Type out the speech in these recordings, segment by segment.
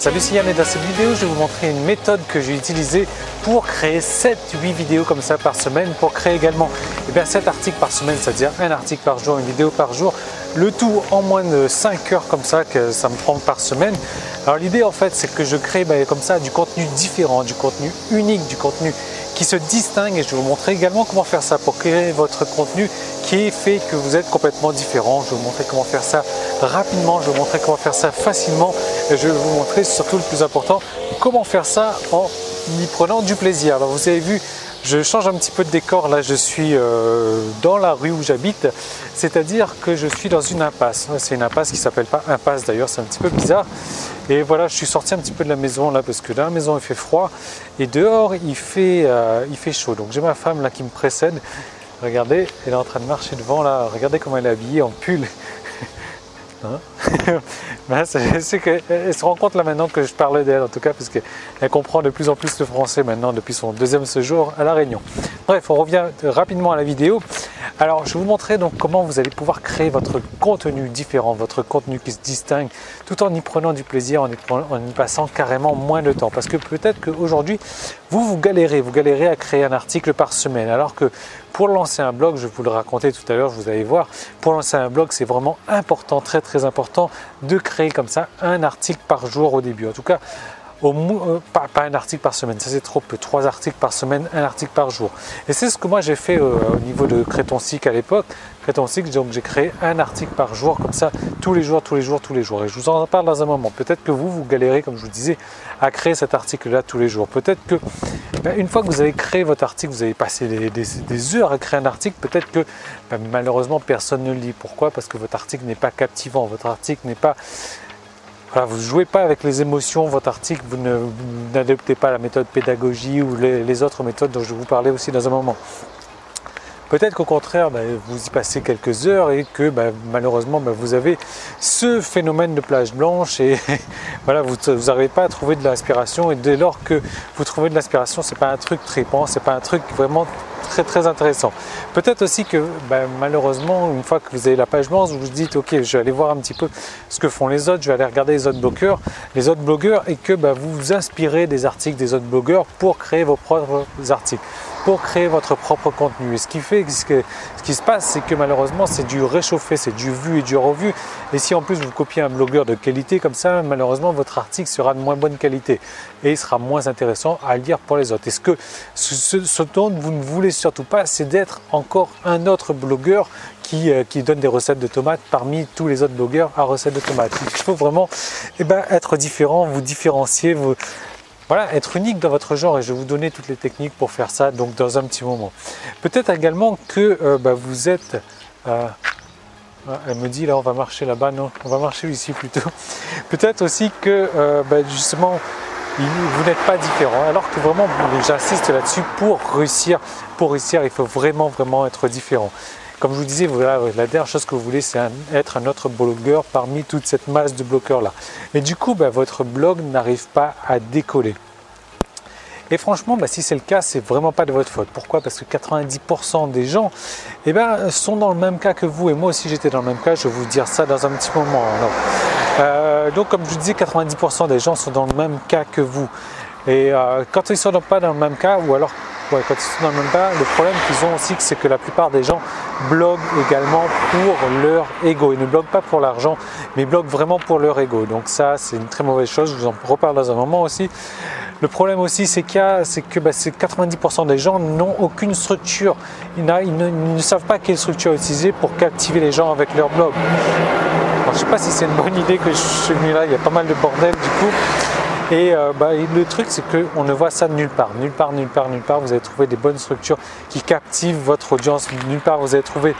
Salut, c'est Yann et dans cette vidéo, je vais vous montrer une méthode que j'ai utilisée pour créer 7-8 vidéos comme ça par semaine, pour créer également 7 articles par semaine, c'est-à-dire un article par jour, une vidéo par jour, le tout en moins de 5 heures comme ça que ça me prend par semaine. Alors l'idée en fait, c'est que je crée comme ça du contenu différent, du contenu unique, du contenu qui se distingue, et je vais vous montrer également comment faire ça pour créer votre contenu qui fait que vous êtes complètement différent. Je vais vous montrer comment faire ça rapidement, je vais vous montrer comment faire ça facilement, et je vais vous montrer surtout le plus important, comment faire ça en y prenant du plaisir. Alors vous avez vu, je change un petit peu de décor, là je suis dans la rue où j'habite, c'est-à-dire que je suis dans une impasse. C'est une impasse qui ne s'appelle pas impasse d'ailleurs, c'est un petit peu bizarre. Et voilà, je suis sorti un petit peu de la maison là parce que dans la maison il fait froid et dehors il fait chaud. Donc j'ai ma femme là qui me précède. Regardez, elle est en train de marcher devant là. Regardez comment elle est habillée en pull. Hein? Je sais qu'elle se rend compte là maintenant que je parlais d'elle en tout cas, parce qu'elle comprend de plus en plus le français maintenant depuis son deuxième séjour à La Réunion. Bref, on revient rapidement à la vidéo. Alors je vais vous montrer donc comment vous allez pouvoir créer votre contenu différent, votre contenu qui se distingue, tout en y prenant du plaisir, en y passant carrément moins de temps. Parce que peut-être qu'aujourd'hui vous galérez à créer un article par semaine, alors que pour lancer un blog, je vais vous le raconter tout à l'heure, vous allez voir, pour lancer un blog, c'est vraiment important, très important de créer comme ça un article par jour au début. En tout cas, pas un article par semaine, ça c'est trop peu, 3 articles par semaine, un article par jour. Et c'est ce que moi j'ai fait au niveau de Crétonsic à l'époque. Crétonsic, donc j'ai créé un article par jour comme ça, tous les jours. Et je vous en parle dans un moment. Peut-être que vous galérez, comme je vous disais, à créer cet article-là tous les jours. Peut-être que une fois que vous avez créé votre article, vous avez passé des heures à créer un article, peut-être que malheureusement personne ne le lit. Pourquoi? Parce que votre article n'est pas captivant, votre article n'est pas... Voilà, vous ne jouez pas avec les émotions, votre article, vous n'adoptez pas la méthode pédagogie ou les autres méthodes dont je vais vous parler aussi dans un moment. Peut-être qu'au contraire, vous y passez quelques heures et que malheureusement vous avez ce phénomène de plage blanche et voilà, vous n'arrivez pas à trouver de l'inspiration, et dès lors que vous trouvez de l'inspiration, c'est pas un truc tripant, c'est pas un truc vraiment très intéressant. Peut-être aussi que malheureusement, une fois que vous avez la page blanche, vous vous dites ok, je vais aller voir un petit peu ce que font les autres, je vais aller regarder les autres blogueurs et que vous vous inspirez des articles des autres blogueurs pour créer vos propres articles, pour créer votre propre contenu. Et ce qui se passe, c'est que malheureusement c'est du réchauffé, c'est du vu et du revu, et si en plus vous copiez un blogueur de qualité comme ça, malheureusement votre article sera de moins bonne qualité et il sera moins intéressant à lire pour les autres. Et ce dont vous ne voulez surtout pas, c'est d'être encore un autre blogueur qui donne des recettes de tomates parmi tous les autres blogueurs à recettes de tomates. Il faut vraiment être différent, vous différencier, voilà, être unique dans votre genre, et je vais vous donner toutes les techniques pour faire ça donc dans un petit moment. Peut-être également que vous êtes... elle me dit là on va marcher là-bas, non, on va marcher ici plutôt. Peut-être aussi que justement vous n'êtes pas différent, alors que vraiment j'insiste là-dessus, pour réussir il faut vraiment être différent. Comme je vous disais, voilà, la dernière chose que vous voulez, c'est être un autre blogueur parmi toute cette masse de blogueurs là. Et du coup, votre blog n'arrive pas à décoller. Et franchement, si c'est le cas, c'est vraiment pas de votre faute. Pourquoi? Parce que 90% des gens sont dans le même cas que vous. Et moi aussi, j'étais dans le même cas. Je vais vous dire ça dans un petit moment. Donc, comme je vous disais, 90% des gens sont dans le même cas que vous. Et quand ils ne sont pas dans le même cas, ou alors quand ils sont dans le même cas, le problème qu'ils ont aussi, c'est que la plupart des gens bloguent également pour leur ego. Ils ne bloguent pas pour l'argent, mais bloguent vraiment pour leur ego. Donc ça, c'est une très mauvaise chose. Je vous en reparle dans un moment aussi. Le problème aussi, c'est que 90% des gens n'ont aucune structure. Ils ne savent pas quelle structure utiliser pour captiver les gens avec leur blog. Alors, je ne sais pas si c'est une bonne idée que je suis venu là. Il y a pas mal de bordel du coup. Et le truc, c'est qu'on ne voit ça nulle part. Nulle part, vous allez trouver des bonnes structures qui captivent votre audience. Nulle part, vous allez trouver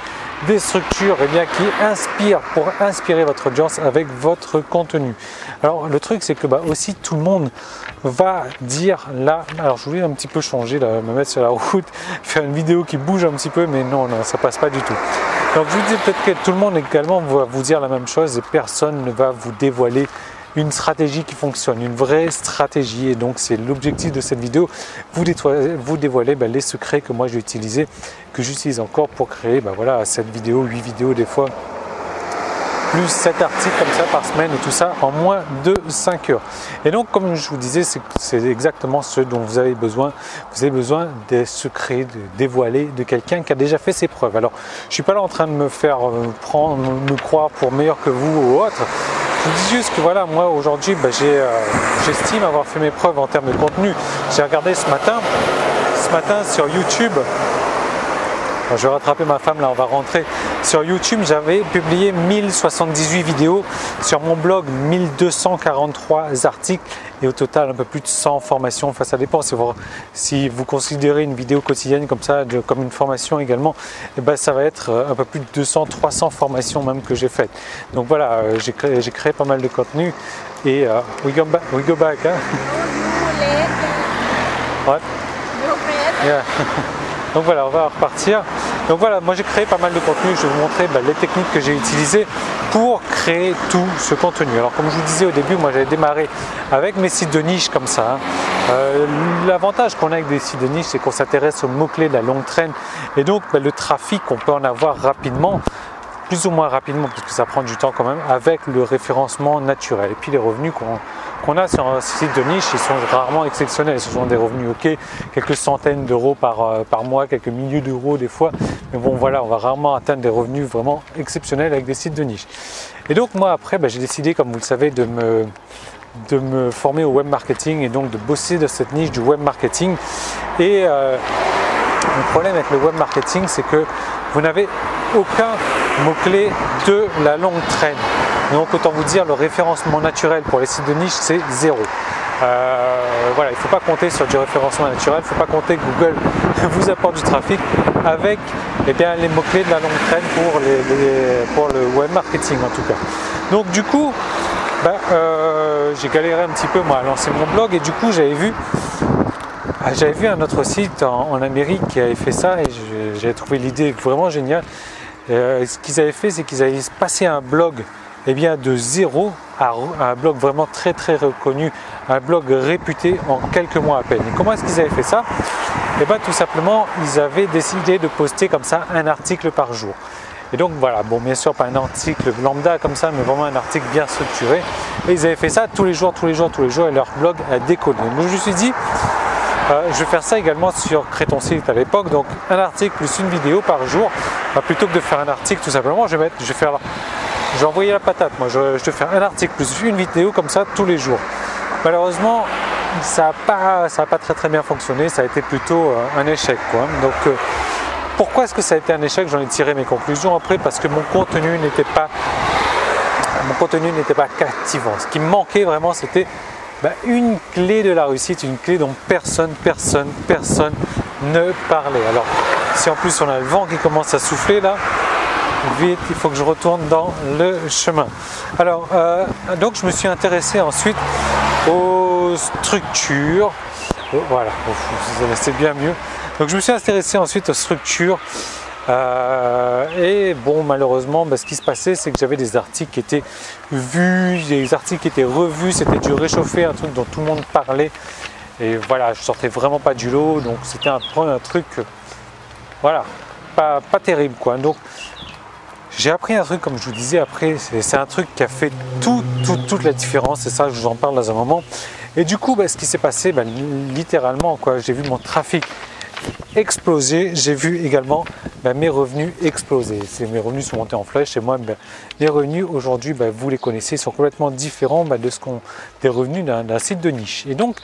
des structures qui inspirent pour inspirer votre audience avec votre contenu. Alors, le truc, c'est que aussi tout le monde va dire là. Alors, je voulais un petit peu changer, là, me mettre sur la route, faire une vidéo qui bouge un petit peu, mais non, ça passe pas du tout. Donc, je vous dis peut-être que tout le monde également va vous dire la même chose et personne ne va vous dévoiler une stratégie qui fonctionne, une vraie stratégie. Et donc c'est l'objectif de cette vidéo, vous dévoiler les secrets que moi j'ai utilisés, que j'utilise encore pour créer 7 vidéos, 8 vidéos des fois plus 7 articles comme ça par semaine et tout ça en moins de 5 heures. Et donc comme je vous disais, c'est exactement ce dont vous avez besoin. Vous avez besoin des secrets dévoilés de quelqu'un qui a déjà fait ses preuves. Alors je ne suis pas là en train de me faire me croire pour meilleur que vous ou autre. Je vous dis juste que voilà, moi aujourd'hui j'estime avoir fait mes preuves en termes de contenu. J'ai regardé ce matin sur YouTube. Je vais rattraper ma femme, là on va rentrer. Sur YouTube, j'avais publié 1078 vidéos. Sur mon blog, 1243 articles. Et au total, un peu plus de 100 formations. Enfin, ça dépend. Si vous considérez une vidéo quotidienne comme ça, comme une formation également, et ben, ça va être un peu plus de 200, 300 formations même que j'ai faites. Donc voilà, j'ai créé pas mal de contenu. Et we go back. Hein? What? Yeah. Donc voilà, on va repartir. Donc voilà, moi j'ai créé pas mal de contenu. Je vais vous montrer les techniques que j'ai utilisées pour créer tout ce contenu. Alors comme je vous disais au début, moi j'avais démarré avec mes sites de niche comme ça. L'avantage qu'on a avec des sites de niche, c'est qu'on s'intéresse aux mots-clés de la longue traîne. Et donc le trafic, on peut en avoir rapidement, plus ou moins rapidement, parce que ça prend du temps quand même, avec le référencement naturel. Et puis les revenus qu'on a sur un site de niche, ils sont rarement exceptionnels. Ce sont des revenus ok, quelques centaines d'euros par mois, quelques milliers d'euros des fois. Mais bon voilà, on va rarement atteindre des revenus vraiment exceptionnels avec des sites de niche. Et donc moi après, j'ai décidé, comme vous le savez, de me former au web marketing et donc de bosser de cette niche du web marketing. Et le problème avec le web marketing, c'est que vous n'avez aucun mot-clé de la longue traîne. Donc autant vous dire, le référencement naturel pour les sites de niche, c'est 0. Voilà, il ne faut pas compter sur du référencement naturel, il ne faut pas compter que Google vous apporte du trafic avec les mots-clés de la longue traîne pour le web marketing en tout cas. Donc du coup, j'ai galéré un petit peu moi à lancer mon blog et du coup j'avais vu un autre site en Amérique qui avait fait ça et j'avais trouvé l'idée vraiment géniale. Ce qu'ils avaient fait, c'est qu'ils avaient passé un blog de zéro à un blog vraiment très très reconnu, un blog réputé en quelques mois à peine. Et comment est-ce qu'ils avaient fait ça? Tout simplement, ils avaient décidé de poster comme ça un article par jour. Et donc voilà, bon bien sûr pas un article lambda comme ça, mais vraiment un article bien structuré. Et ils avaient fait ça tous les jours et leur blog a décollé. Donc je me suis dit, je vais faire ça également sur Crée ton site à l'époque, donc un article plus une vidéo par jour. Plutôt que de faire un article tout simplement, je vais envoyer la patate. Moi, je vais faire un article plus une vidéo comme ça tous les jours. Malheureusement, ça n'a pas très bien fonctionné. Ça a été plutôt un échec, quoi. Donc, pourquoi est-ce que ça a été un échec? J'en ai tiré mes conclusions après parce que mon contenu n'était pas captivant. Ce qui me manquait vraiment, c'était une clé de la réussite, une clé dont personne ne parlait. Alors, si en plus on a le vent qui commence à souffler là, vite, il faut que je retourne dans le chemin. Alors, donc je me suis intéressé ensuite aux structures. Voilà, c'est bien mieux. Donc je me suis intéressé ensuite aux structures. Et bon, malheureusement, ce qui se passait, c'est que j'avais des articles qui étaient vus, des articles qui étaient revus, c'était du réchauffé, un truc dont tout le monde parlait. Et voilà, je sortais vraiment pas du lot, donc c'était un truc, voilà, pas terrible quoi. Donc j'ai appris un truc, comme je vous disais, après, c'est un truc qui a fait toute la différence, et ça, je vous en parle dans un moment. Et du coup, ce qui s'est passé, littéralement, quoi, j'ai vu mon trafic exploser, j'ai vu également mes revenus exploser. Mes revenus sont montés en flèche et moi, les revenus aujourd'hui, vous les connaissez, sont complètement différents des revenus d'un site de niche. Et donc,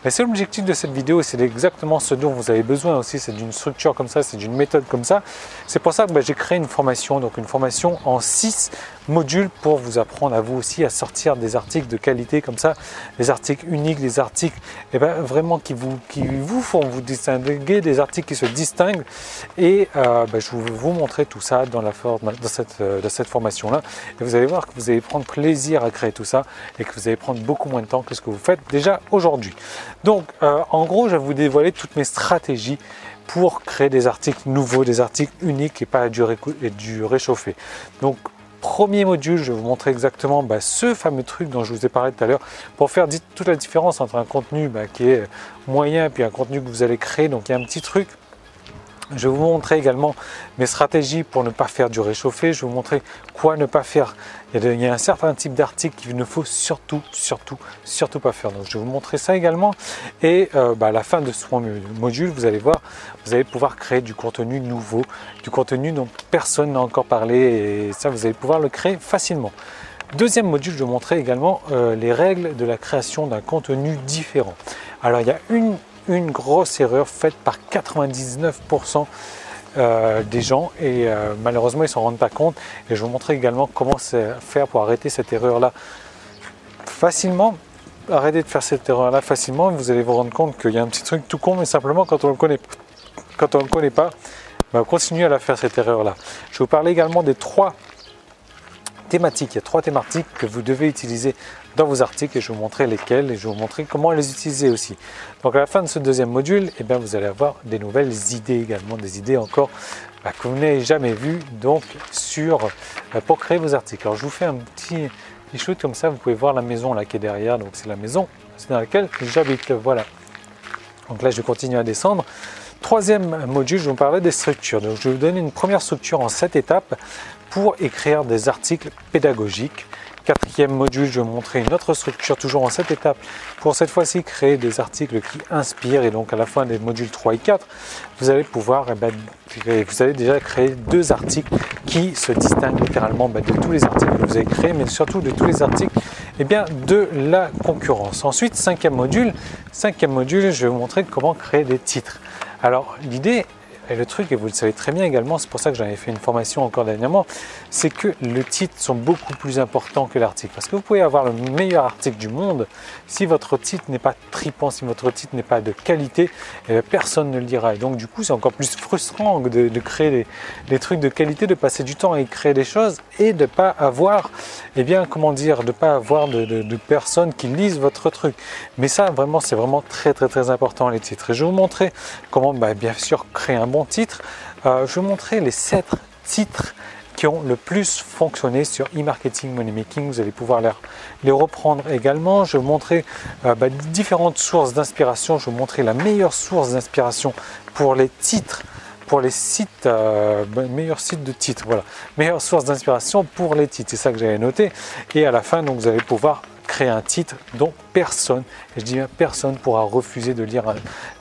c'est l'objectif de cette vidéo et c'est exactement ce dont vous avez besoin aussi, c'est d'une structure comme ça, c'est d'une méthode comme ça. C'est pour ça que j'ai créé une formation, donc une formation en 6 modules pour vous apprendre à vous aussi à sortir des articles de qualité comme ça, des articles uniques, des articles vraiment qui vous font vous distinguer, des articles qui se distinguent et je vais vous montrer tout ça dans cette formation là et vous allez voir que vous allez prendre plaisir à créer tout ça et que vous allez prendre beaucoup moins de temps que ce que vous faites déjà aujourd'hui. Donc en gros, je vais vous dévoiler toutes mes stratégies pour créer des articles nouveaux, des articles uniques et pas du réchauffé. Donc premier module, je vais vous montrer exactement ce fameux truc dont je vous ai parlé tout à l'heure pour faire toute la différence entre un contenu qui est moyen et puis un contenu que vous allez créer. Donc il y a un petit truc Je vais vous montrer également mes stratégies pour ne pas faire du réchauffé. Je vais vous montrer quoi ne pas faire. Il y a un certain type d'article qu'il ne faut surtout pas faire. Donc je vais vous montrer ça également. Et à la fin de ce module, vous allez voir, vous allez pouvoir créer du contenu nouveau, du contenu dont personne n'a encore parlé. Et ça, vous allez pouvoir le créer facilement. Deuxième module, je vais vous montrer également les règles de la création d'un contenu différent. Alors il y a une grosse erreur faite par 99% des gens et malheureusement ils ne s'en rendent pas compte, et je vais vous montrer également comment faire pour arrêter cette erreur là facilement. Arrêtez de faire cette erreur là facilement, vous allez vous rendre compte qu'il y a un petit truc tout con, mais simplement quand on ne le connaît pas, on continue à la faire cette erreur là. Je vais vous parler également des trois thématiques. Il y a trois thématiques que vous devez utiliser dans vos articles et je vais vous montrer lesquelles et je vais vous montrer comment les utiliser aussi. Donc à la fin de ce deuxième module, vous allez avoir des nouvelles idées également, des idées encore que vous n'avez jamais vues donc pour créer vos articles. Alors je vous fais un petit shoot comme ça, vous pouvez voir la maison là qui est derrière, donc c'est la maison dans laquelle j'habite, voilà. Donc là je vais continuer à descendre. Troisième module, je vais vous parler des structures. Donc je vais vous donner une première structure en 7 étapes pour écrire des articles pédagogiques. Quatrième module, je vais vous montrer une autre structure, toujours en 7 étapes, pour cette fois-ci créer des articles qui inspirent. Et donc à la fin des modules 3 et 4, vous allez pouvoir, vous allez déjà créer 2 articles qui se distinguent littéralement de tous les articles que vous avez créés, mais surtout de tous les articles de la concurrence. Ensuite, cinquième module, je vais vous montrer comment créer des titres. Alors l'idée, et le truc, et vous le savez très bien également, c'est pour ça que j'avais fait une formation encore dernièrement, c'est que les titres sont beaucoup plus importants que l'article. Parce que vous pouvez avoir le meilleur article du monde, si votre titre n'est pas tripant, si votre titre n'est pas de qualité, personne ne le lira. Et donc du coup, c'est encore plus frustrant de créer des trucs de qualité, de passer du temps à créer des choses et de ne pas avoir, de pas avoir de personnes qui lisent votre truc. Mais ça, vraiment, c'est vraiment très important, les titres. Et je vais vous montrer comment, bien sûr, créer un bon titre. Je vais vous montrer les 7 titres qui ont le plus fonctionné sur e-marketing money making. Vous allez pouvoir les reprendre également. Je vais vous montrer différentes sources d'inspiration. Je vais vous montrer la meilleure source d'inspiration pour les titres, pour les sites, meilleurs sites de titres. Voilà, meilleure source d'inspiration pour les titres. C'est ça que j'avais noté. Et à la fin, donc, vous allez pouvoir créer un titre dont personne, et je dis bien personne, pourra refuser de lire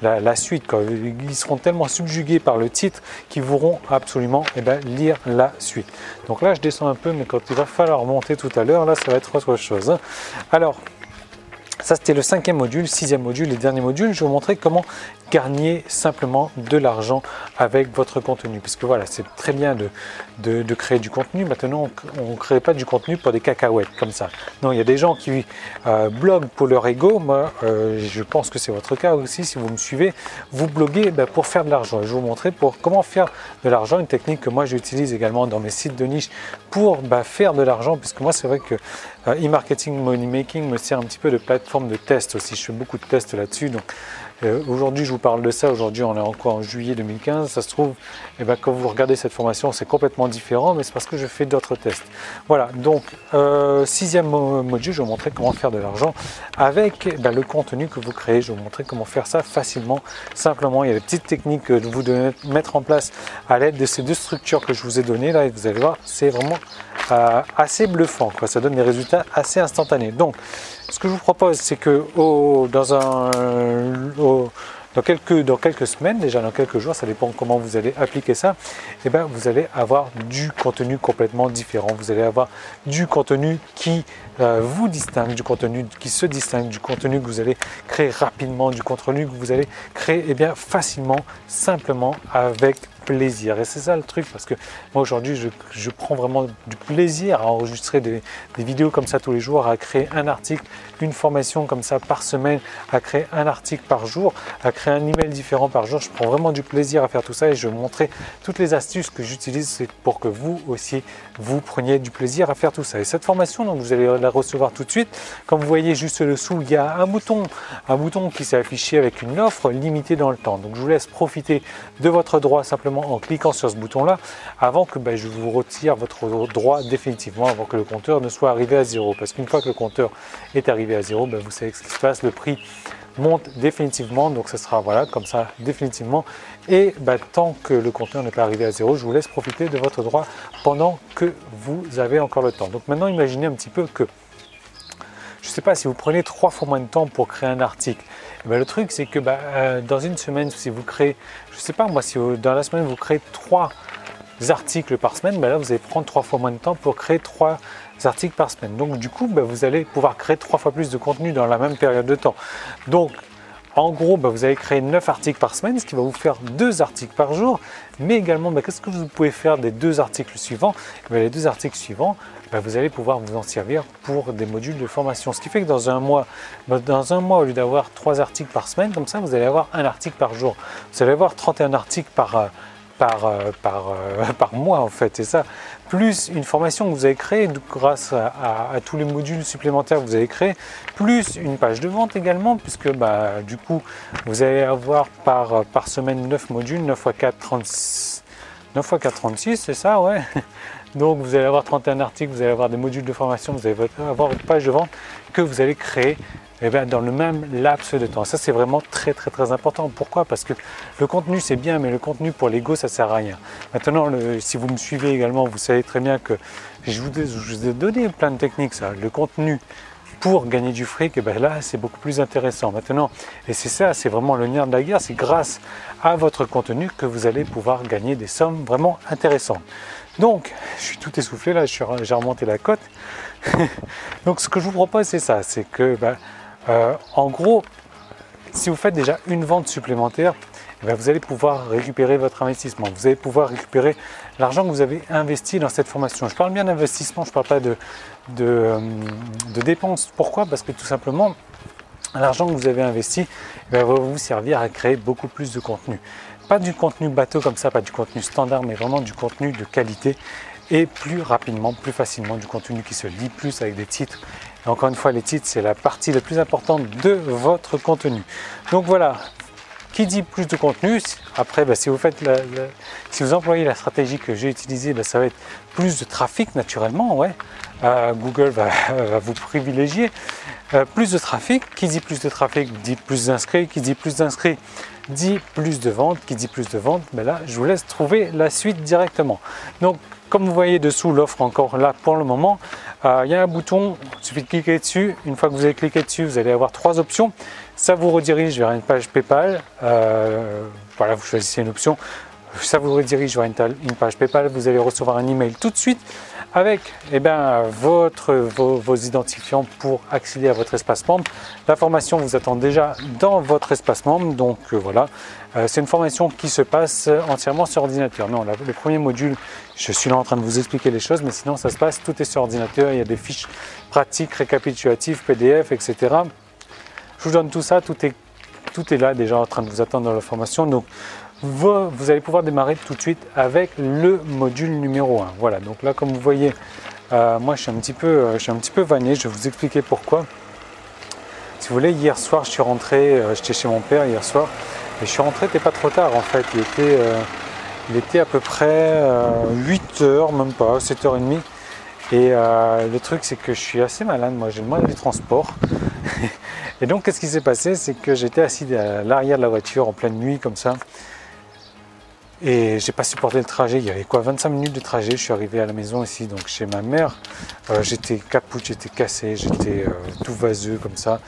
la suite. Quoi. Ils seront tellement subjugués par le titre qu'ils voudront absolument lire la suite. Donc là, je descends un peu, mais quand il va falloir monter tout à l'heure, là, ça va être autre chose. Hein. Alors, ça, c'était le 5e module. 6e module et dernier module, je vais vous montrer comment gagner simplement de l'argent avec votre contenu. Parce que voilà, c'est très bien de créer du contenu. Maintenant, on ne crée pas du contenu pour des cacahuètes comme ça. Non, il y a des gens qui bloguent pour leur ego. Moi, je pense que c'est votre cas aussi. Si vous me suivez, vous bloguez pour faire de l'argent. Je vais vous montrer comment faire de l'argent. Une technique que moi, j'utilise également dans mes sites de niche pour faire de l'argent. Puisque moi, c'est vrai que e-marketing money making me sert un petit peu de plateforme de test aussi. Je fais beaucoup de tests là-dessus. Donc, aujourd'hui, je vous parle de ça. Aujourd'hui, on est encore en juillet 2015. Ça se trouve, quand vous regardez cette formation, c'est complètement différent, mais c'est parce que je fais d'autres tests. Voilà, donc, 6e module, je vais vous montrer comment faire de l'argent avec le contenu que vous créez. Je vais vous montrer comment faire ça facilement, simplement. Il y a des petites techniques que vous devez mettre en place à l'aide de ces 2 structures que je vous ai données là, et vous allez voir, c'est vraiment assez bluffant, quoi. Ça donne des résultats assez instantanés. Donc, ce que je vous propose, c'est que dans quelques semaines, déjà dans quelques jours, ça dépend comment vous allez appliquer ça, vous allez avoir du contenu complètement différent. Vous allez avoir du contenu qui vous distingue, du contenu qui se distingue, du contenu que vous allez créer rapidement, du contenu que vous allez créer facilement, simplement, avec plaisir. Et c'est ça le truc, parce que moi aujourd'hui je prends vraiment du plaisir à enregistrer des vidéos comme ça tous les jours, à créer un article, une formation comme ça par semaine, à créer un article par jour, à créer un email différent par jour. Je prends vraiment du plaisir à faire tout ça et je vais vous montrer toutes les astuces que j'utilise pour que vous aussi vous preniez du plaisir à faire tout ça. Et cette formation, donc, vous allez la recevoir tout de suite. Comme vous voyez juste dessous, il y a un bouton qui s'est affiché avec une offre limitée dans le temps. Donc je vous laisse profiter de votre droit simplement en cliquant sur ce bouton là avant que je vous retire votre droit définitivement, avant que le compteur ne soit arrivé à 0, parce qu'une fois que le compteur est arrivé à 0, vous savez ce qui se passe, le prix monte définitivement. Donc ce sera voilà comme ça définitivement. Et tant que le compteur n'est pas arrivé à 0, je vous laisse profiter de votre droit pendant que vous avez encore le temps. Donc maintenant imaginez un petit peu que, je ne sais pas, si vous prenez 3 fois moins de temps pour créer un article, le truc c'est que dans une semaine, si vous créez, je ne sais pas moi, si dans la semaine vous créez 3 articles par semaine, là vous allez prendre 3 fois moins de temps pour créer 3 articles par semaine. Donc du coup, vous allez pouvoir créer 3 fois plus de contenu dans la même période de temps. Donc en gros, vous allez créer 9 articles par semaine, ce qui va vous faire 2 articles par jour. Mais également, qu'est-ce que vous pouvez faire des 2 articles suivants? Les 2 articles suivants, vous allez pouvoir vous en servir pour des modules de formation. Ce qui fait que dans un mois, au lieu d'avoir 3 articles par semaine, comme ça, vous allez avoir un article par jour. Vous allez avoir 31 articles par mois en fait, c'est ça, plus une formation que vous avez créée grâce à tous les modules supplémentaires que vous avez créés, plus une page de vente également, puisque du coup vous allez avoir par semaine 9 modules, 9 x 4, 36, 9 x 4, 36, c'est ça, ouais. Donc vous allez avoir 31 articles, vous allez avoir des modules de formation, vous allez avoir votre page de vente que vous allez créer dans le même laps de temps. Ça c'est vraiment très important. Pourquoi? Parce que le contenu c'est bien, mais le contenu pour l'ego ça sert à rien. Maintenant, si vous me suivez également, vous savez très bien que je vous ai donné plein de techniques. Ça. Le contenu pour gagner du fric, là c'est beaucoup plus intéressant maintenant. Et c'est ça, c'est vraiment le nerf de la guerre. C'est grâce à votre contenu que vous allez pouvoir gagner des sommes vraiment intéressantes. Donc, je suis tout essoufflé là, j'ai remonté la côte. Donc ce que je vous propose c'est ça, c'est que en gros, si vous faites déjà une vente supplémentaire, vous allez pouvoir récupérer votre investissement. Vous allez pouvoir récupérer l'argent que vous avez investi dans cette formation. Je parle bien d'investissement, je ne parle pas de dépenses. Pourquoi? Parce que tout simplement, l'argent que vous avez investi va vous servir à créer beaucoup plus de contenu. Pas du contenu bateau comme ça, pas du contenu standard, mais vraiment du contenu de qualité et plus rapidement, plus facilement, du contenu qui se lit plus avec des titres. Et encore une fois, les titres, c'est la partie la plus importante de votre contenu. Donc voilà, qui dit plus de contenu, après, si vous employez la stratégie que j'ai utilisée, ça va être plus de trafic naturellement, ouais. Google va vous privilégier. Plus de trafic, qui dit plus de trafic dit plus d'inscrits, qui dit plus d'inscrits dit plus de ventes, qui dit plus de ventes, là je vous laisse trouver la suite directement. Donc comme vous voyez dessous, l'offre encore là pour le moment, il y a un bouton, il suffit de cliquer dessus. Une fois que vous avez cliqué dessus, vous allez avoir 3 options. Ça vous redirige vers une page PayPal, voilà, vous choisissez une option, ça vous redirige vers une page PayPal, vous allez recevoir un email tout de suite avec vos identifiants pour accéder à votre espace membre. La formation vous attend déjà dans votre espace membre, donc voilà. C'est une formation qui se passe entièrement sur ordinateur. Non, le premier module, je suis là en train de vous expliquer les choses, mais sinon ça se passe, tout est sur ordinateur, il y a des fiches pratiques, récapitulatives, PDF, etc. Je vous donne tout ça, tout est là déjà en train de vous attendre dans la formation. Donc vous allez pouvoir démarrer tout de suite avec le module numéro 1. Voilà, donc là comme vous voyez, moi je suis un petit peu vanné, je vais vous expliquer pourquoi. Si vous voulez, hier soir je suis rentré, j'étais chez mon père hier soir, et je suis rentré, c'était pas trop tard en fait, il était à peu près 8h, même pas, 7h30. Et le truc c'est que je suis assez malade, moi j'ai le mal des transports. Et donc qu'est-ce qui s'est passé, c'est que j'étais assis à l'arrière de la voiture en pleine nuit comme ça. Et j'ai pas supporté le trajet, il y avait 25 minutes de trajet, je suis arrivé à la maison ici, donc chez ma mère. J'étais capoute, j'étais cassé, j'étais tout vaseux comme ça.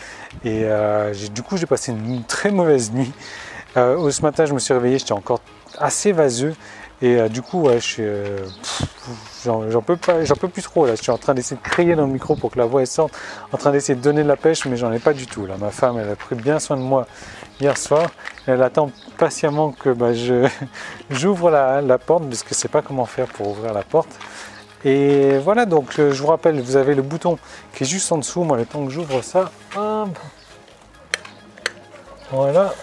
Et du coup j'ai passé une très mauvaise nuit. Ce matin je me suis réveillé, j'étais encore assez vaseux. Et du coup, ouais, j'en peux plus trop là. Je suis en train d'essayer de crier dans le micro pour que la voix sorte, en train d'essayer de donner de la pêche, mais j'en ai pas du tout. Là, ma femme, elle a pris bien soin de moi hier soir. Elle attend patiemment que j'ouvre la porte, parce que je sais pas comment faire pour ouvrir la porte. Et voilà, donc je vous rappelle, vous avez le bouton qui est juste en dessous. Moi, le temps que j'ouvre ça, hop, voilà.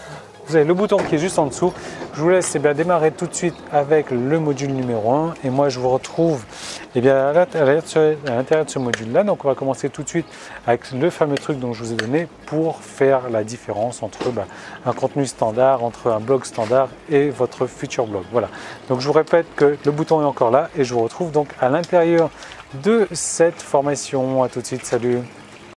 Vous avez le bouton qui est juste en dessous. Je vous laisse démarrer tout de suite avec le module numéro 1 et moi je vous retrouve à l'intérieur de ce module là. Donc on va commencer tout de suite avec le fameux truc dont je vous ai donné pour faire la différence entre un contenu standard, entre un blog standard et votre futur blog. Voilà, donc je vous répète que le bouton est encore là et je vous retrouve donc à l'intérieur de cette formation. À tout de suite, salut.